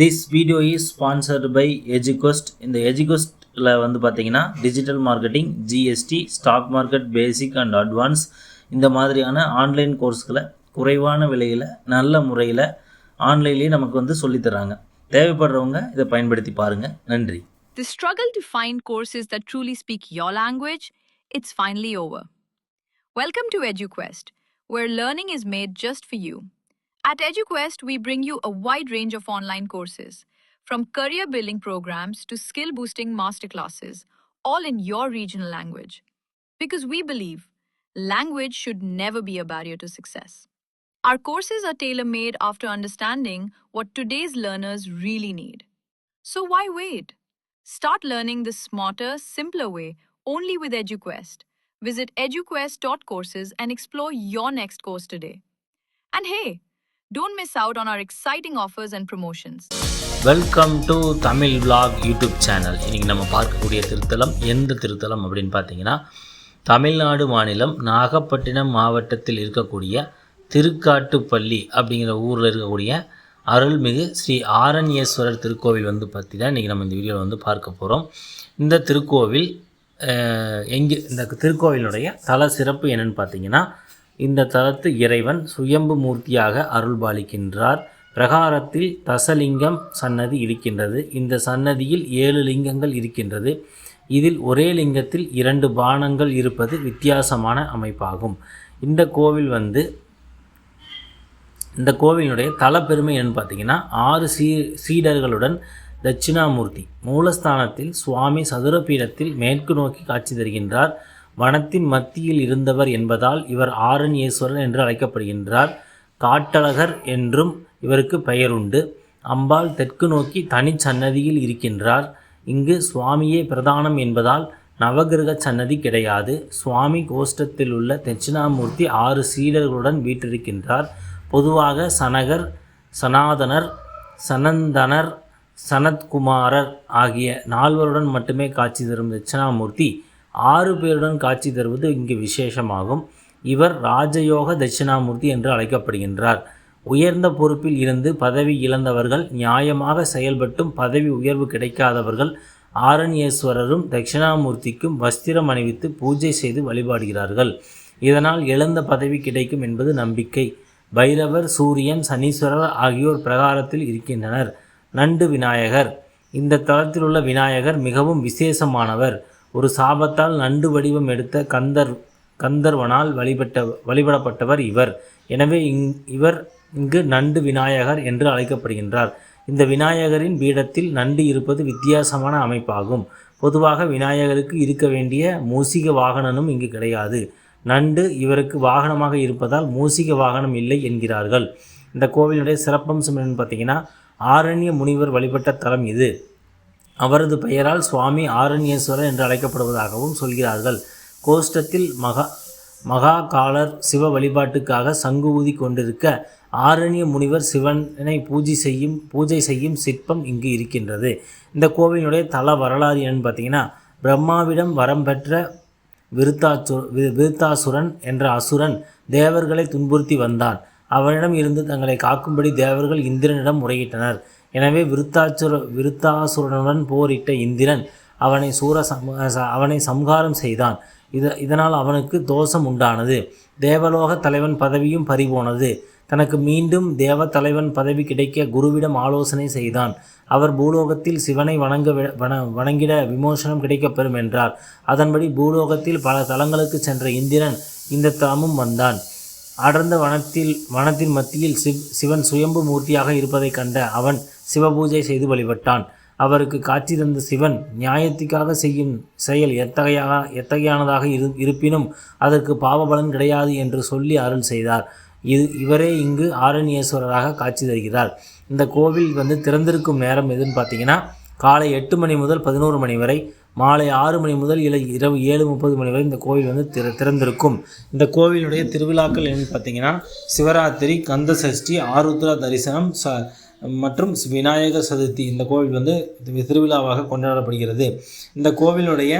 This video is sponsored by EduQuest. இந்த EduQuestல வந்து பார்த்தீங்கன்னா digital marketing, GST, stock market basic and advance இந்த மாதிரியான ஆன்லைன் கோர்ஸ்களை குறைவான விலையில் நல்ல முறையில் ஆன்லைன்லேயே நமக்கு வந்து சொல்லித்தராங்க. தேவைப்படுறவங்க இதை பயன்படுத்தி பாருங்க. நன்றி. The struggle to find courses that truly speak your language, it's finally over. Welcome to EduQuest, where learning is made just for you. At EduQuest, we bring you a wide range of online courses, from career building programs to skill boosting masterclasses, all in your regional language. Because we believe language should never be a barrier to success. Our courses are tailor made after understanding what today's learners really need. So why wait? Start learning the smarter, simpler way only with EduQuest. Visit eduquest.courses and explore your next course today. And hey, don't miss out on our exciting offers and promotions. Welcome to Tamil vlog YouTube channel. இன்றைக்கி நம்ம பார்க்கக்கூடிய திருத்தலம் எந்த திருத்தலம் அப்படின்னு பார்த்தீங்கன்னா, தமிழ்நாடு மாநிலம் நாகப்பட்டினம் மாவட்டத்தில் இருக்கக்கூடிய திருக்காட்டுப்பள்ளி அப்படிங்கிற ஊரில் இருக்கக்கூடிய அருள்மிகு ஸ்ரீ ஆரண்யேஸ்வரர் திருக்கோவில் வந்து பற்றி தான் இன்றைக்கி நம்ம இந்த வீடியோவில் வந்து பார்க்க போகிறோம். இந்த திருக்கோவில் இந்த திருக்கோவிலுடைய தல சிறப்பு என்னென்னு பார்த்தீங்கன்னா, இந்த தலத்து இறைவன் சுயம்பு மூர்த்தியாக அருள்பாலிக்கின்றார். பிரகாரத்தில் தசலிங்கம் சன்னதி இருக்கின்றது. இந்த சன்னதியில் 7 லிங்கங்கள் இருக்கின்றது. இதில் ஒரே லிங்கத்தில் 2 பானங்கள் இருப்பது வித்தியாசமான அமைப்பாகும். இந்த கோவிலுடைய தலப்பெருமை என்னன்னு பார்த்தீங்கன்னா, 6 சீடர்களுடன் தட்சிணாமூர்த்தி மூலஸ்தானத்தில் சுவாமி சதுரபீடத்தில் மேற்கு நோக்கி காட்சி தருகின்றார். வனத்தின் மத்தியில் இருந்தவர் என்பதால் இவர் ஆரண்யேஸ்வரர் என்று அழைக்கப்படுகின்றார். காட்டழகர் என்றும் இவருக்கு பெயருண்டு. அம்பாள் தெற்கு நோக்கி தனிச்சன்னதியில் இருக்கின்றார். இங்கு சுவாமியே பிரதானம் என்பதால் நவகிரக சன்னதி கிடையாது. சுவாமி கோஷ்டத்தில் உள்ள தட்சிணாமூர்த்தி 6 சீடர்களுடன் வீற்றிருக்கின்றார். பொதுவாக சனகர், சனாதனர், சனந்தனர், சனத்குமாரர் ஆகிய 4 மட்டுமே காட்சி தரும் தட்சிணாமூர்த்தி 6 பேருடன் காட்சி தருவது இங்கு விசேஷமாகும். இவர் ராஜயோக தட்சிணாமூர்த்தி என்று அழைக்கப்படுகின்றார். உயர்ந்த பொறுப்பில் இருந்து பதவி இழந்தவர்கள், நியாயமாக செயல்பட்டும் பதவி உயர்வு கிடைக்காதவர்கள் ஆரண்யேஸ்வரரும் தட்சிணாமூர்த்திக்கும் வஸ்திரம் அணிவித்து பூஜை செய்து வழிபாடுகிறார்கள். இதனால் இழந்த பதவி கிடைக்கும் என்பது நம்பிக்கை. பைரவர், சூரியன், சனீஸ்வரர் ஆகியோர் பிரகாரத்தில் இருக்கின்றனர். நண்டு விநாயகர். இந்த தலத்தில் உள்ள விநாயகர் மிகவும் விசேஷமானவர். ஒரு சாபத்தால் நண்டு வடிவம் எடுத்த கந்தர்வனால் வழிபடப்பட்டவர் இவர். எனவே இவர் இங்கு நண்டு விநாயகர் என்று அழைக்கப்படுகின்றார். இந்த விநாயகரின் பீடத்தில் நண்டு இருப்பது வித்தியாசமான அமைப்பாகும். பொதுவாக விநாயகருக்கு இருக்க வேண்டிய மூசிக வாகனமும் இங்கு கிடையாது. நண்டு இவருக்கு வாகனமாக இருப்பதால் மூசிக வாகனம் இல்லை என்கிறார்கள். இந்த கோவிலுடைய சிறப்பம்சம் என்னன்னு பார்த்தீங்கன்னா, ஆரண்ய முனிவர் வழிபட்ட தலம் இது. அவரது பெயரால் சுவாமி ஆரண்யேஸ்வரர் என்று அழைக்கப்படுவதாகவும் சொல்கிறார்கள். கோஷ்டத்தில் மகாகாலர் சிவ வழிபாட்டுக்காக சங்கு ஊதி கொண்டிருக்க ஆரண்ய முனிவர் சிவனை பூஜை செய்யும் சிற்பம் இங்கு இருக்கின்றது. இந்த கோவிலுடைய தல வரலாறு என்னன்னு பார்த்தீங்கன்னா, பிரம்மாவிடம் வரம் பெற்ற விருத்தாசுரன் என்ற அசுரன் தேவர்களை துன்புறுத்தி வந்தான். அவனிடம் இருந்து தங்களை காக்கும்படி தேவர்கள் இந்திரனிடம் முறையிட்டனர். எனவே விருத்தாசுரனுடன் போரிட்ட இந்திரன் அவனை சம்ஹாரம் செய்தான். இதனால் அவனுக்கு தோஷம் உண்டானது. தேவலோக தலைவன் பதவியும் பறிபோனது. தனக்கு மீண்டும் தேவ தலைவன் பதவி கிடைக்க குருவிடம் ஆலோசனை செய்தான். அவர் பூலோகத்தில் சிவனை வணங்கிட விமோசனம் கிடைக்கப்பெறும் என்றார். அதன்படி பூலோகத்தில் பல தலங்களுக்கு சென்ற இந்திரன் இந்த தலமும் வந்தான். அடர்ந்த வனத்தின் மத்தியில் சிவன் சுயம்பு மூர்த்தியாக இருப்பதை கண்ட அவன் சிவபூஜை செய்து வழிபட்டான். அவருக்கு காட்சி தந்த சிவன் நியாயத்திற்காக செய்யும் செயல் எத்தகையானதாக இருப்பினும் அதற்கு பாவபலன் கிடையாது என்று சொல்லி அருள் செய்தார். இவரே இங்கு ஆரண்யேஸ்வரராக காட்சி தருகிறார். இந்த கோவில் திறந்திருக்கும் நேரம் எதுன்னு பார்த்தீங்கன்னா, காலை 8 மணி முதல் 11 மணி வரை, மாலை 6 மணி முதல் இரவு 7:30 மணி வரை இந்த கோவில் திறந்திருக்கும். இந்த கோவிலுடைய திருவிழாக்கள் என்னன்னு பார்த்தீங்கன்னா, சிவராத்திரி, கந்த சஷ்டி, ஆருத்ரா தரிசனம் மற்றும் விநாயகர் சதுர்த்தி இந்த கோவில் திருவிழாவாக கொண்டாடப்படுகிறது. இந்த கோவிலுடைய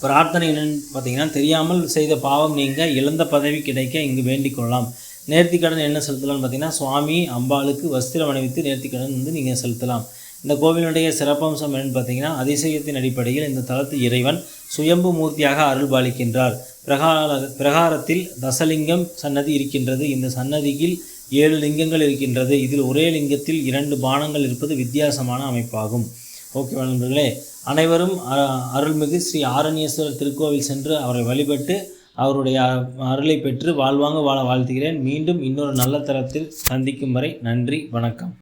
பிரார்த்தனை என்னன்னு பார்த்தீங்கன்னா, தெரியாமல் செய்த பாவம் நீங்க, இழந்த பதவி கிடைக்க இங்கு வேண்டிக் கொள்ளலாம். நேர்த்திக்கடன் என்ன செலுத்தலாம்னு பார்த்தீங்கன்னா சுவாமி அம்பாளுக்கு வஸ்திரம் அணிவித்து நேர்த்திக்கடன் வந்து நீங்கள் செலுத்தலாம். இந்த கோவிலுடைய சிறப்பம்சம் என்னன்னு பார்த்தீங்கன்னா அதிசயத்தின் அடிப்படையில் இந்த தலத்து இறைவன் சுயம்பு மூர்த்தியாக அருள் பாலிக்கின்றார். பிரகாரத்தில் தசலிங்கம் சன்னதி இருக்கின்றது. இந்த சன்னதியில் 7 லிங்கங்கள் இருக்கின்றது. இதில் ஒரே லிங்கத்தில் 2 பானங்கள் இருப்பது வித்தியாசமான அமைப்பாகும். ஓகே நண்பர்களே, அனைவரும் அருள்மிகு ஸ்ரீ ஆரண்யேஸ்வரர் திருக்கோவில் சென்று அவரை வழிபட்டு அவருடைய அருளை பெற்று வாழ்வாங்க வாழ வாழ்த்துகிறேன். மீண்டும் இன்னொரு நல்ல தரத்தில் சந்திக்கும் வரை நன்றி, வணக்கம்.